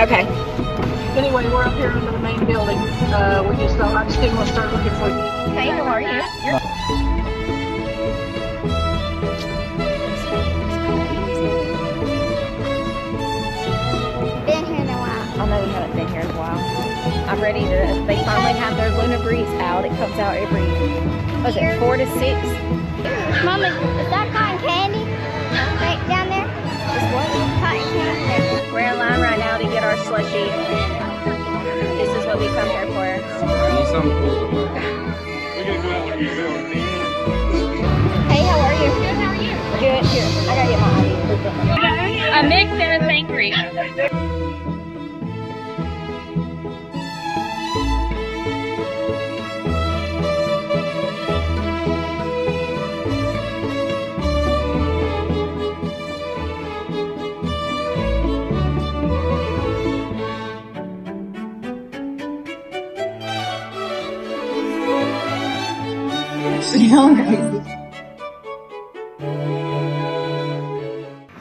Okay. Anyway, we're up here under the main building. I just didn't want to start looking for you. Hey, how are you? Been here in a while. I know you haven't been here in a while. I'm ready to, they finally have their Luna Breeze out. It comes out every, was it 4 to 6? Mama, is that cotton candy? Right down there? This what? Cotton candy. We're in line right now to get our slushie. This is what we come here for. Hey, how are you? Good, how are you? Good. Here, I gotta get my ID. A mix and a sangria.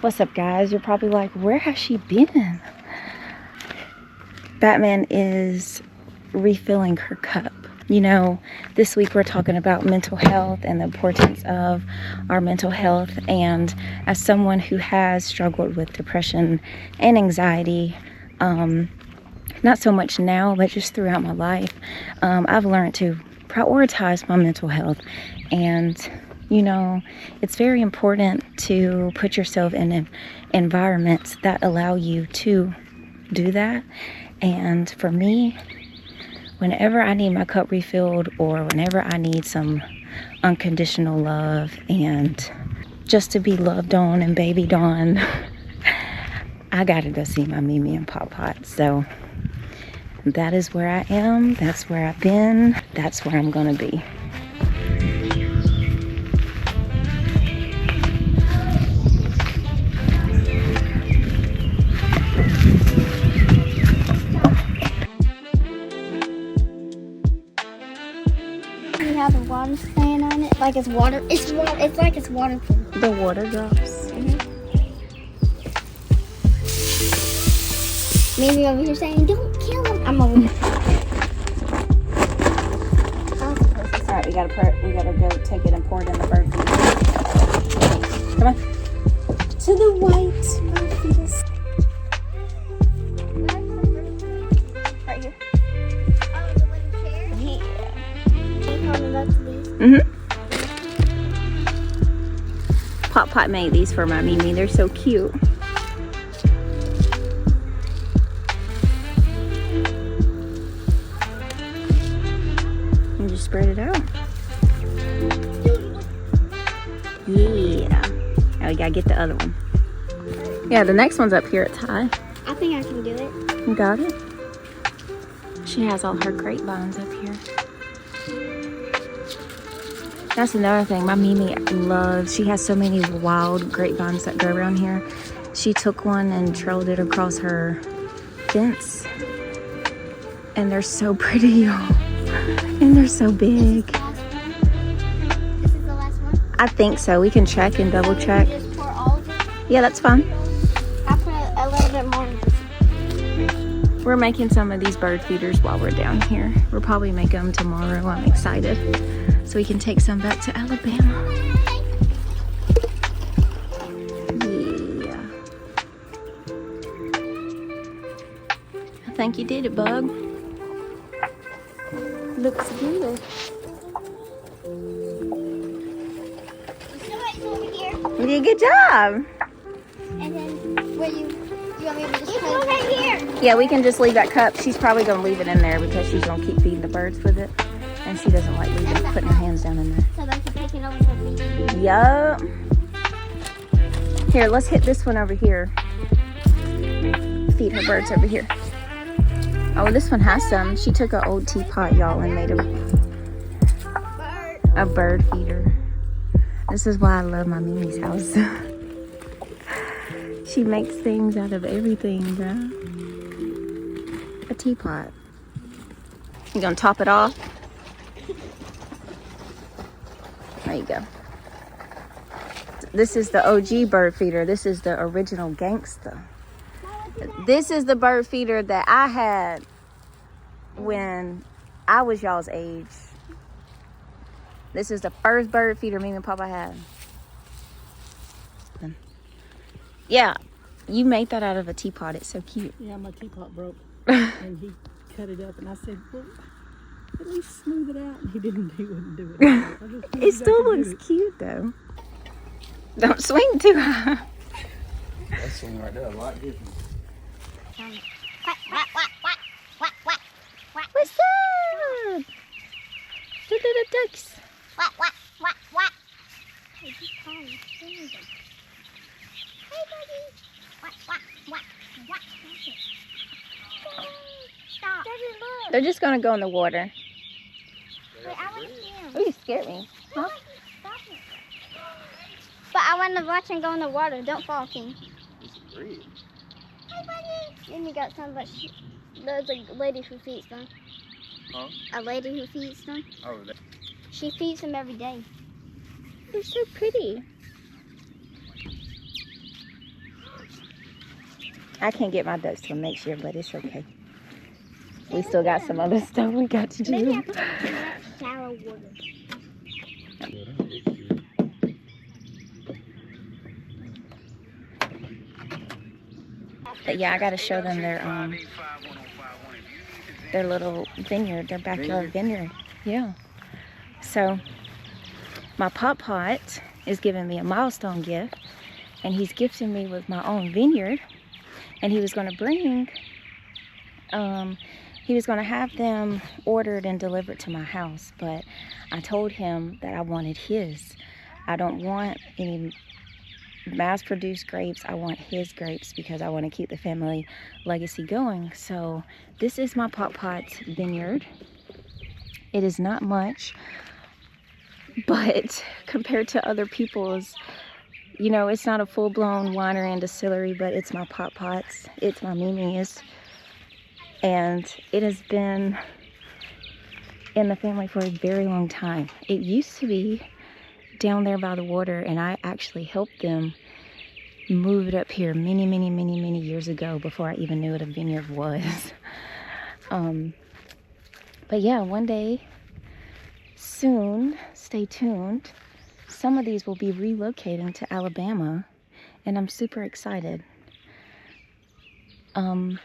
What's up, guys? You're probably like, where has she been? Batman is refilling her cup. You know, this week we're talking about mental health and the importance of our mental health. And as someone who has struggled with depression and anxiety, not so much now, but just throughout my life, I've learned to prioritize my mental health. And you know, it's very important to put yourself in environments that allow you to do that. And for me, whenever I need my cup refilled or whenever I need some unconditional love and just to be loved on and babied on, I gotta go see my Mimi and Pop Pot. So that is where I am. That's where I've been. That's where I'm gonna be. Have the water playing on it, like it's water. It's like it's waterproof. The water drops. Maybe over here saying, "Don't kill him." I'm over here. All right, we gotta go take it and pour it in the bird feeder. Come on. To the white bird feeders. Right here. Oh, the wooden chair. Yeah. Pop Pot made these for my Mimi. They're so cute. And just spread it out. Yeah. Now we gotta get the other one. Yeah, the next one's up here at Ty. I think I can do it. You got it? She has all her grapevines up here. That's another thing my Mimi loves. She has so many wild grapevines that grow around here. She took one and trailed it across her fence. And they're so pretty, y'all. And they're so big. This is the last one? I think so. We can check and double check. Just pour all of it? Yeah, that's fine. I'll put a little bit more in this. We're making some of these bird feeders while we're down here. We'll probably make them tomorrow. I'm excited. So we can take some back to Alabama. Yeah. I think you did it, bug. Looks good. Somebody's over here. You did a good job. And then, will you want me to just put it right here? Yeah, we can just leave that cup. She's probably going to leave it in there because she's going to keep feeding the birds with it. And she doesn't like putting her hands down in there. So they can take it over to me. Yup. Here, let's hit this one over here. Feed her birds over here. Oh, this one has some. She took an old teapot, y'all, and made a bird feeder. This is why I love my Mimi's house. She makes things out of everything, bro. A teapot. You gonna top it off? There you go. This is the OG bird feeder. This is the original gangsta. This is the bird feeder that I had when I was y'all's age. This is the first bird feeder me and Papa had. Yeah, you made that out of a teapot. It's so cute. Yeah, my teapot broke. And he cut it up, and I said, well, at least smooth it out. And he wouldn't do it. It still looks cute though. Don't swing too high. That swing right there, a lot different. What's up? The little ducks. They're just gonna go in the water. Wait, I want to see him. Oh, you scared me. Huh? But I want to watch him go in the water. Don't fall, King. It's a breed. Hey, buddy. Then you got some, but there's a lady who feeds them. Huh? A lady who feeds them. Oh, that. She feeds them every day. They're so pretty. I can't get my ducks till next year, but it's okay. We still got some other stuff we got to Maybe do. I can shallow water. But yeah, I gotta show them their little vineyard, their backyard vineyard. Yeah. So my pot is giving me a milestone gift, and he's gifting me with my own vineyard. And he was gonna bring, he was gonna have them ordered and delivered to my house, but I told him that I wanted his. I don't want any mass-produced grapes. I want his grapes because I want to keep the family legacy going. So this is my pot vineyard. It is not much, but compared to other people's, you know, it's not a full-blown winery and distillery, but it's my pots. It's my minis. And it has been in the family for a very long time. It used to be down there by the water, and I actually helped them move it up here many years ago before I even knew what a vineyard was. But yeah, one day soon, stay tuned, some of these will be relocating to Alabama, and I'm super excited. I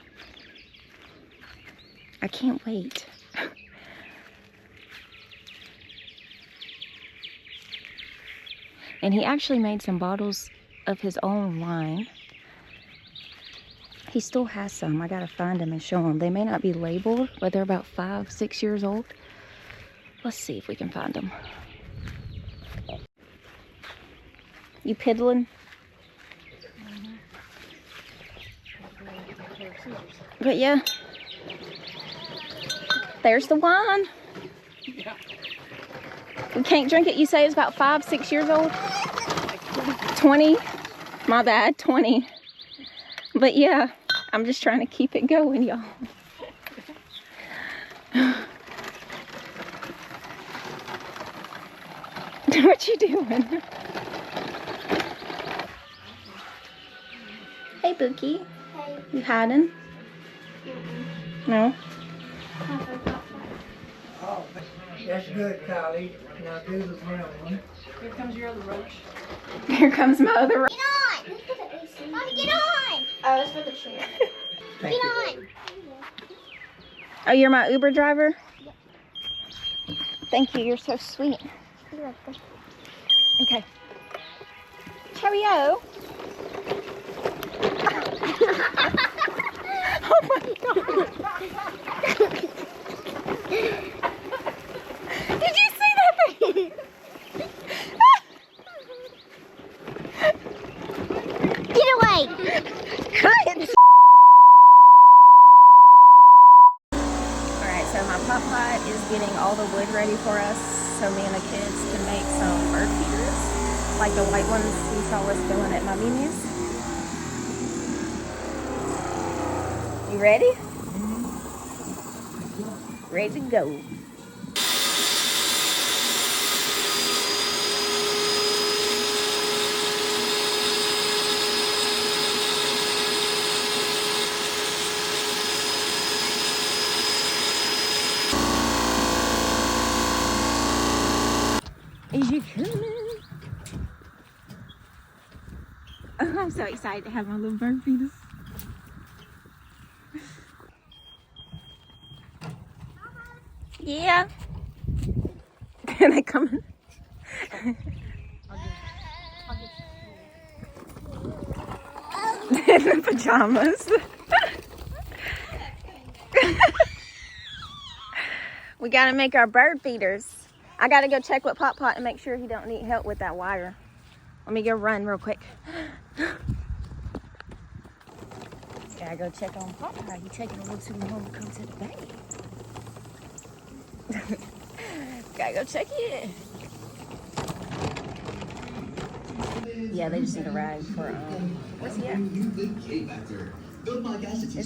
can't wait. And he actually made some bottles of his own wine. He still has some. I gotta find them and show them. They may not be labeled, but they're about 5-6 years old. Let's see if we can find them. You piddling? But yeah, there's the wine. We can't drink it. You say it's about 5-6 years old? 20? My bad, 20. But yeah, I'm just trying to keep it going, y'all. What you doing? Hey, Bookie. Hey. You hiding? No? Oh, that's good, Kylie. Now do the brown one. Here comes your other roach. Here comes my other roach. Get on! Mommy, get on! Oh, it's for the chair. Thank Get you. on! Oh, you're my Uber driver? Thank you, you're so sweet. You're welcome. Okay. Cheerio. Oh my God. Did you see that thing? Get away! Cut. Alright, so my pot is getting all the wood ready for us so me and the kids can make some bird feeders, like the white ones you saw us doing at my Mimi's. You ready? Ready to go. Is you coming? Oh, I'm so excited to have my little bird feeders. Yeah. Are they coming? In the pajamas. We gotta make our bird feeders. I gotta go check with Pop Pot and make sure he don't need help with that wire. Let me go run real quick. Gotta go check on Pop Pot. He taking a little too long to come to the bed. Gotta go check it. Yeah, they just need a rag for where's he at? Is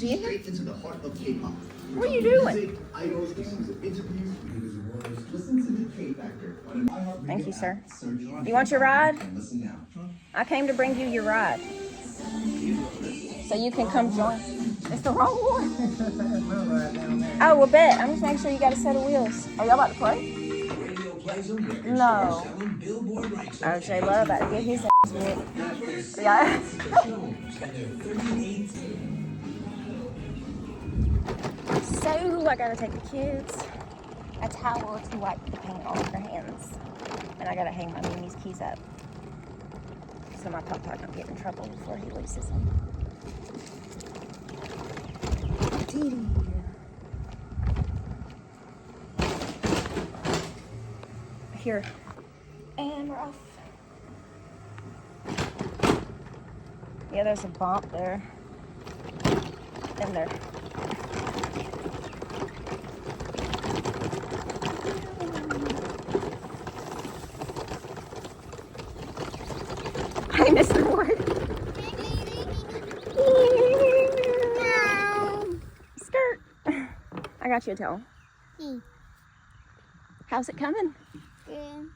he in here? What are you doing? Thank you, sir. You want your ride? I came to bring you your ride. So you can come join. It's the wrong one. Oh, well, bet. I'm just making sure you got a set of wheels. Are y'all about to play? No. Oh, J Love about to get his ass whipped. Yeah. So I gotta take the kids a towel to wipe the paint off their hands. And I gotta hang my Mimi's keys up so my Pop Pot don't get in trouble before he loses them. Here. And we're off. Yeah, there's a bump there. And there. Hi, Mr. Ward. Skirt. I got you a towel. How's it coming? Good.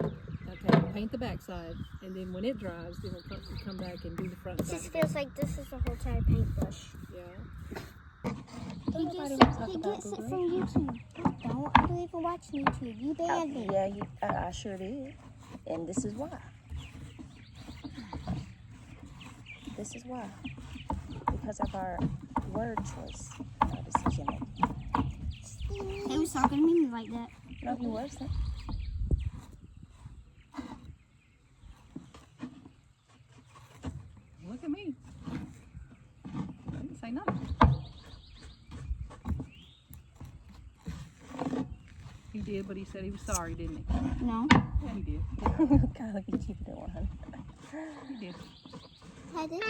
Okay, paint the backside, and then when it dries, then we'll come back and do the front It side. just feels like this is the whole entire paintbrush. Yeah. He gets it from YouTube. I don't. I don't even watch YouTube. You banned me. Yeah, I sure did. And this is why. This is why. Because of our word choice, our decision making. He was talking to me like that. No, he wasn't. Look at me. I didn't say nothing. He did, but he said he was sorry, didn't he? No. Yeah, he did. God, look at you for doing one. He did. I did.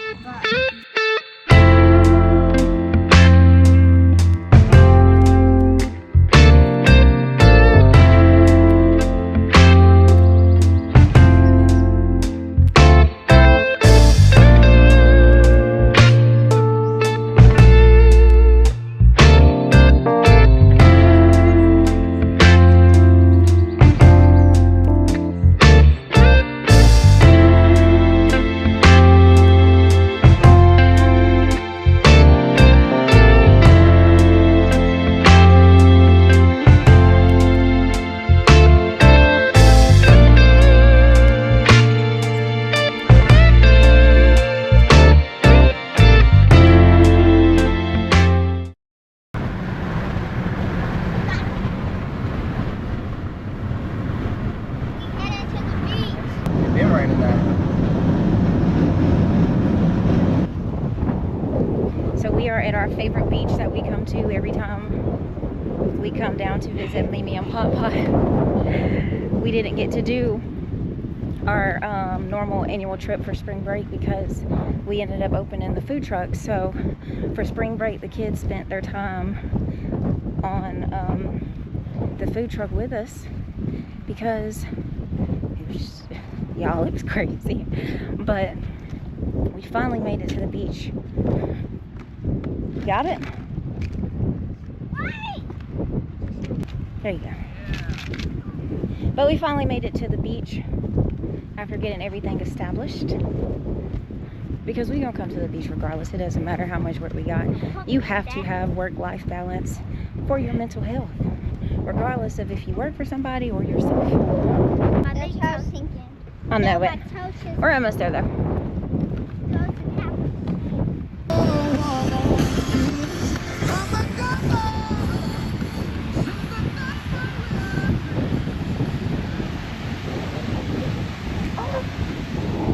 Been raining now. So we are at our favorite beach that we come to every time we come down to visit Mimi and Pop Pot. We didn't get to do our normal annual trip for spring break because we ended up opening the food truck. So for spring break, the kids spent their time on the food truck with us because it was, y'all, it was crazy. But we finally made it to the beach. Got it? There you go. But we finally made it to the beach after getting everything established. Because we're gonna come to the beach regardless. It doesn't matter how much work we got. You have to have work-life balance for your mental health. regardless of if you work for somebody or yourself. That's what I was thinking. I know it. My toes is We're almost there though. close and happy.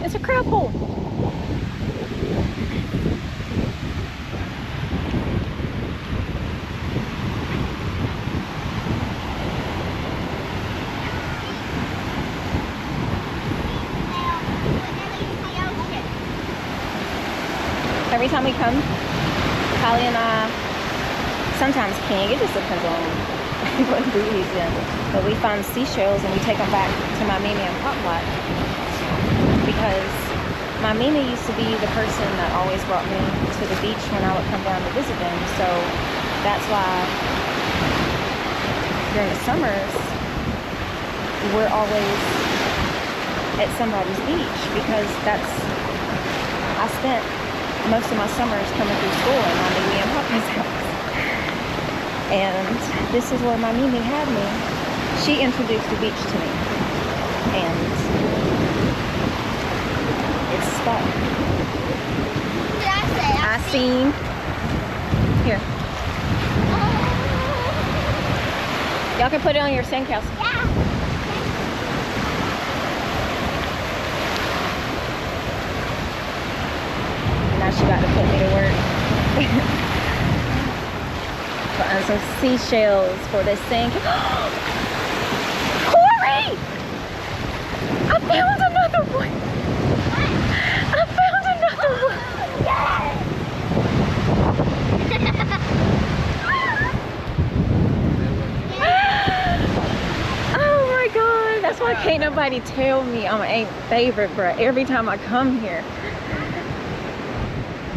It's a crab hole. Every time we come, Kylie and I, sometimes King, it just depends on what breed he's in, but we find seashells and we take them back to my Mimi and Pop Lot, because my Mimi used to be the person that always brought me to the beach when I would come down to visit them. So that's why during the summers we're always at somebody's beach, because I spent most of my summers coming through school in my Mimi and Papa's house. And this is where my Mimi had me. She introduced the beach to me. And it's stuck. What did I say? I seen. Here. Y'all can put it on your sandcastle. Yeah. Now she about to put me to work. Putting some seashells for this thing. Corey! I found another one! I found another one! Oh my god, that's why can't nobody tell me I'm a favorite, bro. Every time I come here.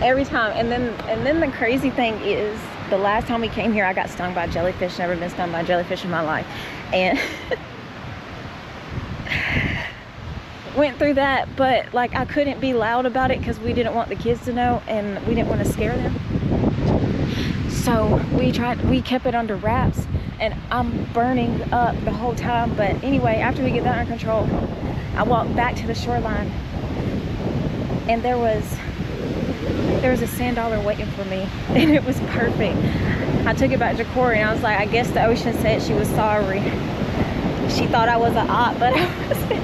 Every time. And then the crazy thing is, the last time we came here I got stung by a jellyfish. Never been stung by a jellyfish in my life, and went through that, but like I couldn't be loud about it because we didn't want the kids to know and we didn't want to scare them. So we kept it under wraps, and I'm burning up the whole time. But anyway, after we get that under control, I walked back to the shoreline, and there was a sand dollar waiting for me, and it was perfect. I took it back to Corey and I was like, I guess the ocean said she was sorry. She thought I was an op, but I wasn't.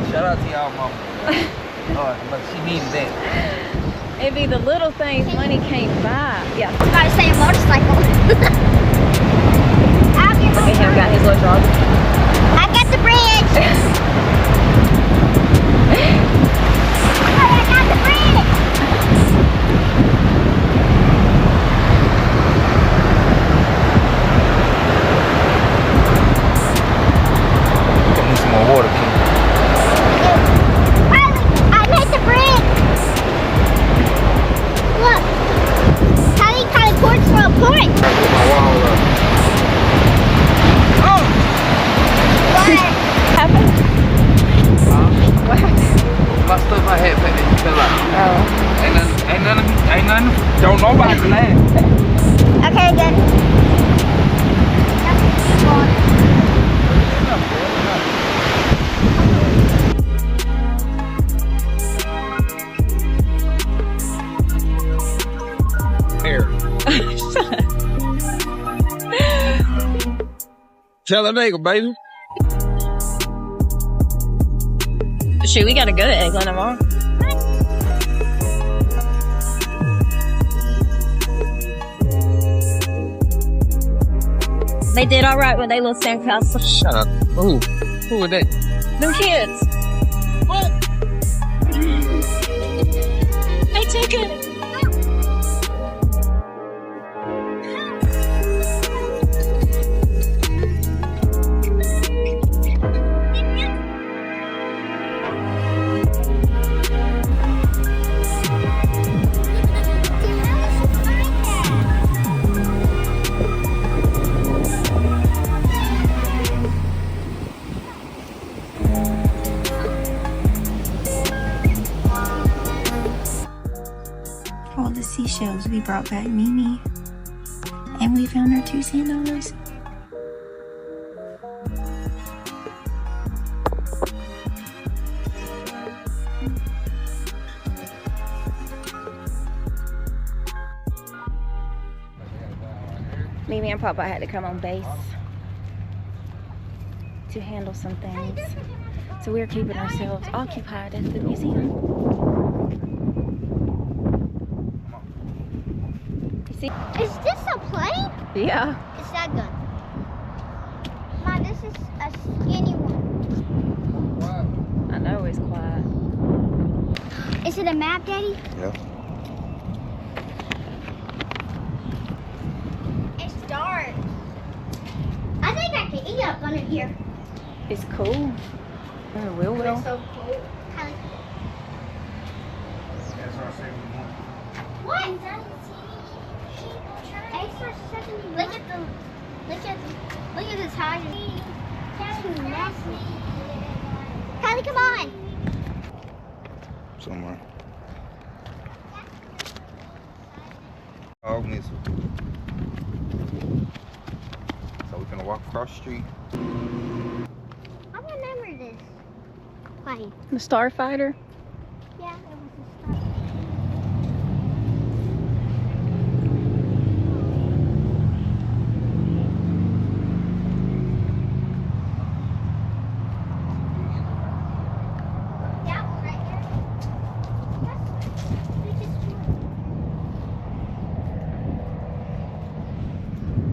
Shout out to y'all mama. Oh, but she needed that. It'd be the little things money can't buy. Yeah. Gotta say a motorcycle. I'll get Look at him, got his little dog. I got the bridge. I got the bridge. I need some more water, King. Riley, I made the bridge. Look. How you kind of cords for a point? My wall up. Oh! What? Happened? What happened? My stuff I had packed in fell out. Oh. Ain't nothing. Don't nobody laugh. Okay, good. Here. Tell a nigga, baby. Shoot, we gotta go to Eggland tomorrow. They did all right with their little sandcastle. Shut up. Who was that? Them kids. What? They took it. shelves, we brought back Mimi. And we found our 2 sandals. Mimi and Papa had to come on base to handle some things. So we're keeping ourselves occupied at the museum. You see? Is this a plane? Yeah. It's that gun. Mom, this is a skinny one. I know it's quiet. Is it a map, Daddy? Yeah. It's dark. I think I can eat up under here. It's cool. Will. It's so cool. What? Look at the tires. Too messy. Kylie, come on. Somewhere. Oh, miss. So we're gonna walk across the street. I remember this plane. The Starfighter. Yeah, it was a star. That one right there.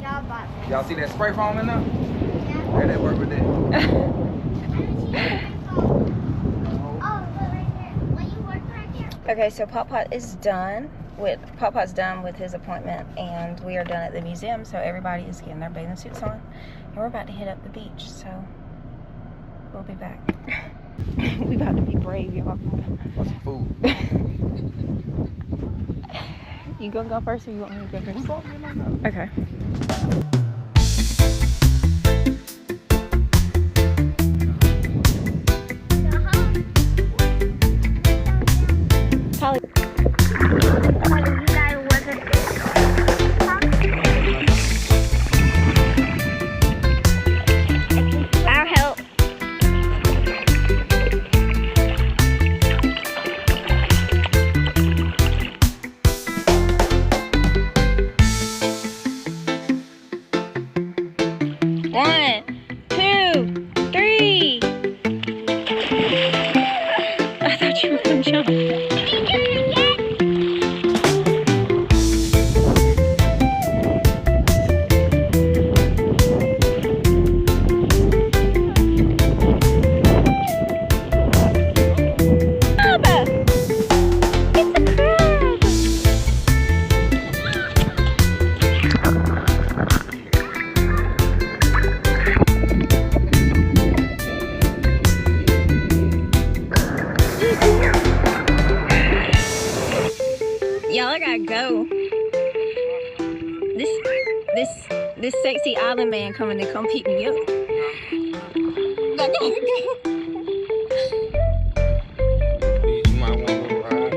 Y'all bought this. Y'all see that spray foam in there? Yeah. Yeah, that work with that. I haven't seen it before. Oh, look right there. Will you work right there? Okay, so Pop is done Pop's done with his appointment, and we are done at the museum. So everybody is getting their bathing suits on, and we're about to hit up the beach. So we'll be back. We about to be brave, y'all. Want some food? You gonna go first, or you want me to go first? Okay. Holly. I'll help. One, two, three. I thought you were gonna jump. Y'all, I gotta go. This sexy island man coming to come pick me up. I gotta go. You might want to go ride.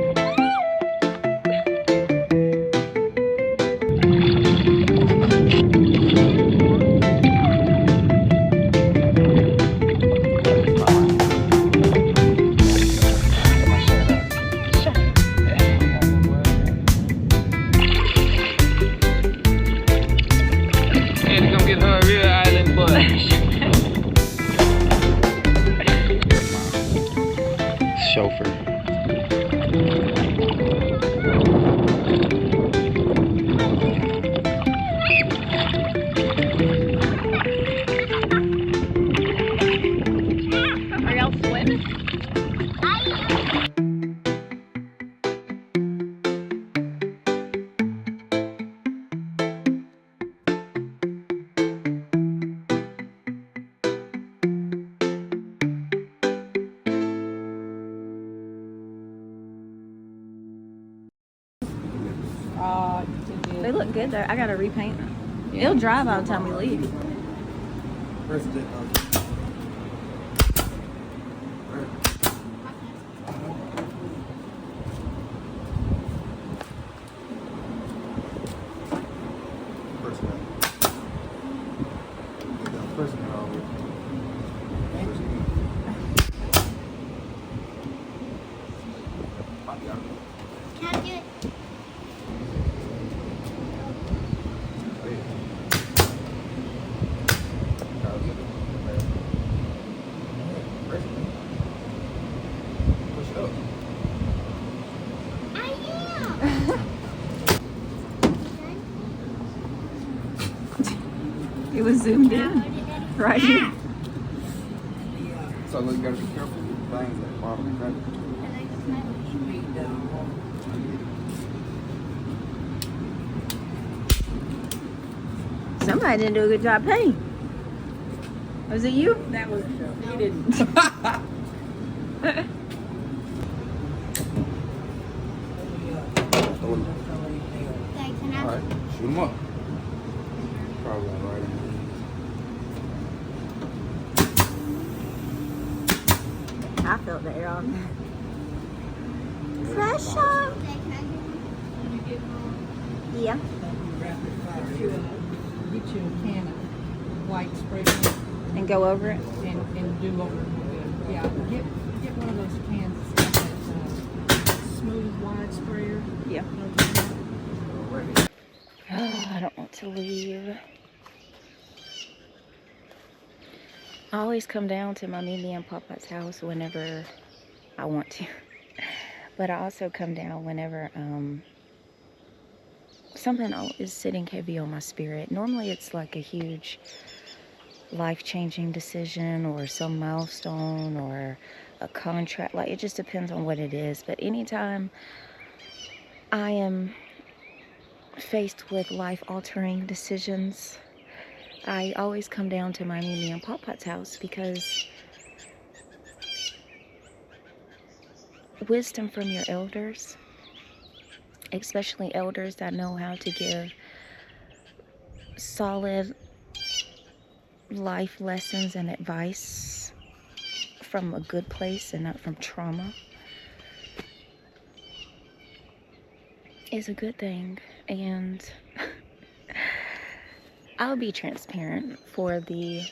Chauffeur. Are y'all swimming? They look good though. I gotta repaint them. It'll dry by the time we leave. It was zoomed in right here. So look, you gotta be careful with things that bottom of that. Somebody didn't do a good job painting. Was it you? That was, he didn't. Okay, can I? Alright, shoot them up. Probably right in I felt the air on that. Pressure. Okay, can I get one? Yeah. Get you a can of white spray And go over it. and do over it. Yeah, get one of those cans that's got that smooth wide sprayer. Yeah. Oh, I don't want to leave. I always come down to my Mimi and Papa's house whenever I want to. But I also come down whenever something is sitting heavy on my spirit. Normally it's like a huge life-changing decision or some milestone or a contract. Like, it just depends on what it is. But anytime I am faced with life-altering decisions, I always come down to my Mimi and Papa's house, because wisdom from your elders, especially elders that know how to give solid life lessons and advice from a good place and not from trauma, is a good thing. And I'll be transparent for the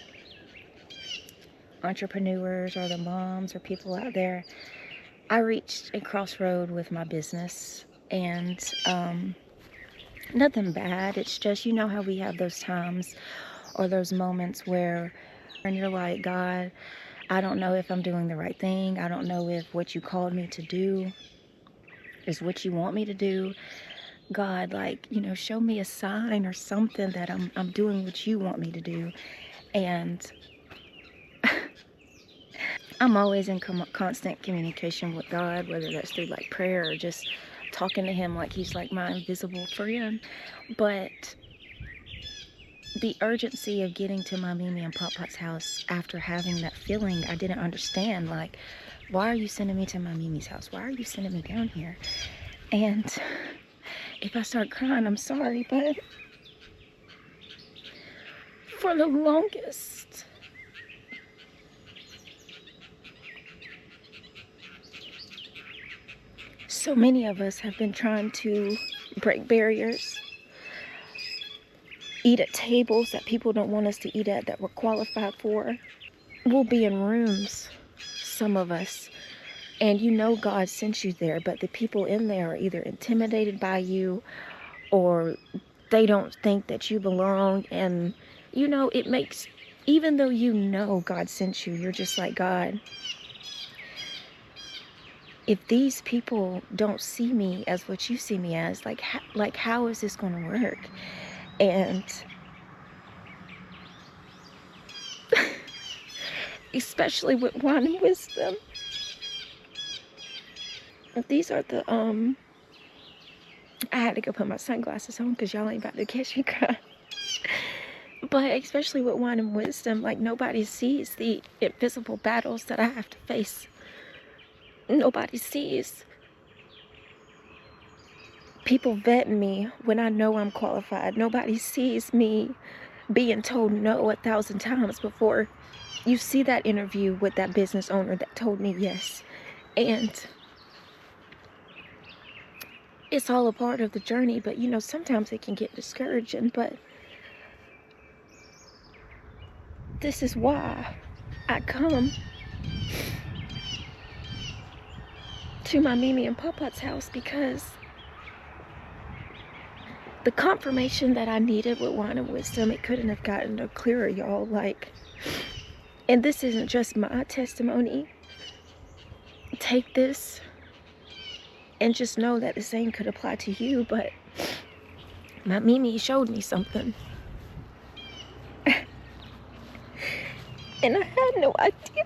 entrepreneurs or the moms or people out there. I reached a crossroad with my business, and nothing bad. It's just, you know how we have those times or those moments where and you're like, God, I don't know if I'm doing the right thing. I don't know if what you called me to do is what you want me to do. God, like, you know, show me a sign or something that I'm doing what you want me to do. And I'm always in constant communication with God, whether that's through like prayer or just talking to him like he's like my invisible friend. But the urgency of getting to my Mimi and Papa's house after having that feeling, I didn't understand. Like, why are you sending me to my Mimi's house? Why are you sending me down here? And if I start crying, I'm sorry, but for the longest, so many of us have been trying to break barriers, eat at tables that people don't want us to eat at, that we're qualified for. We'll be in rooms, some of us, and you know God sent you there, but the people in there are either intimidated by you or they don't think that you belong. And you know, it makes, even though you know God sent you, you're just like, God, if these people don't see me as what you see me as, like how is this going to work? And especially with wine and wisdom, these are the I had to go put my sunglasses on because y'all ain't about to catch me crying. But especially with wine and wisdom, like, nobody sees the invisible battles that I have to face. Nobody sees people vetting me when I know I'm qualified. Nobody sees me being told no 1,000 times before you see that interview with that business owner that told me yes. And it's all a part of the journey, but you know, sometimes it can get discouraging. But this is why I come to my Mimi and Papa's house, because the confirmation that I needed with wine and wisdom, it couldn't have gotten no clearer, y'all. Like, and this isn't just my testimony. Take this and just know that the same could apply to you. But my Mimi showed me something. And I had no idea.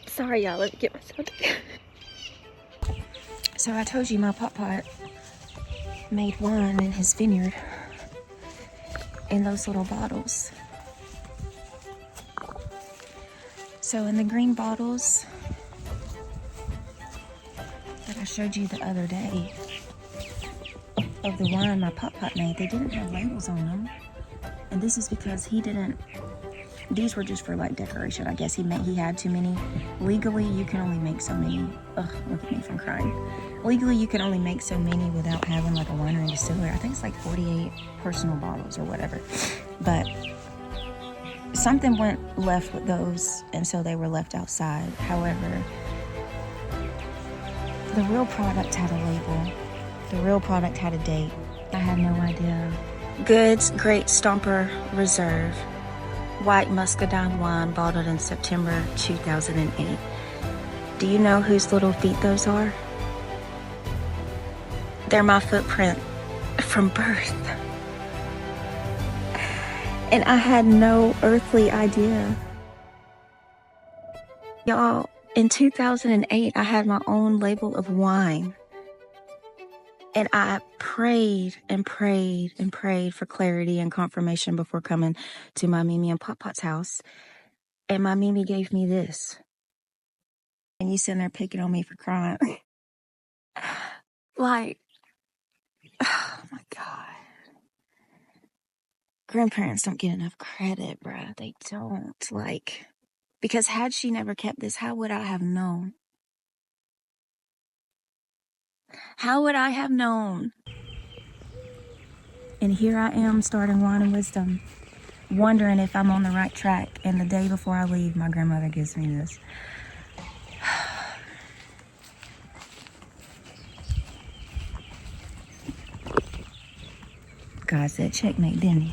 Sorry, y'all. Let me get myself together. So I told you my pop made wine in his vineyard in those little bottles. So in the green bottles that I showed you the other day of the wine my pop made, they didn't have labels on them. And this is because he didn't, these were just for like decoration. I guess he had too many. Legally, you can only make so many. Ugh, look at me if I'm crying. Legally, you can only make so many without having like a winery distiller. I think it's like 48 personal bottles or whatever. But something went left with those, and so they were left outside. However, the real product had a label. The real product had a date. I had no idea. Goods Great Stomper Reserve. White muscadine wine bottled in September 2008. Do you know whose little feet those are? They're my footprint from birth. And I had no earthly idea. Y'all, in 2008, I had my own label of wine. And I prayed and prayed and prayed for clarity and confirmation before coming to my Mimi and Pop Pot's house. And my Mimi gave me this. And you sitting there picking on me for crying. Like, oh my God. Grandparents don't get enough credit, bruh. They don't. Like, because had she never kept this, how would I have known? How would I have known? And here I am starting Wine and Wisdom, wondering if I'm on the right track. And the day before I leave, my grandmother gives me this. God said checkmate, didn't he?